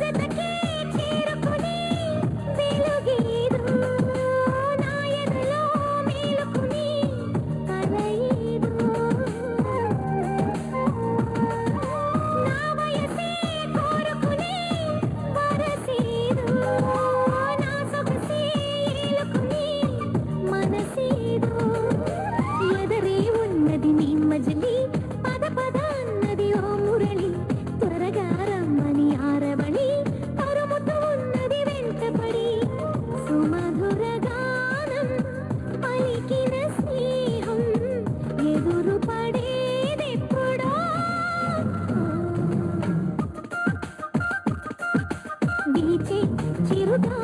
జతకే చేరుకుని వెలుగేదో నా ఎదలో మేలుకుని కలయేదో నా వయసే కోరుకుని వరసేదో నా సొగసే ఏలుకుని మనసేదో ఎదరే ఉన్నది నీ మజిలీ పద పద అన్నది ఓ మురళి త్వరగా రమ్మని ఆరవళి తరుముతూ ఉన్నది వెంటపడి సుమధుర గానం పలికిన స్నేహం ఎదురు పడేదెప్పుడో వీచే చిరుగా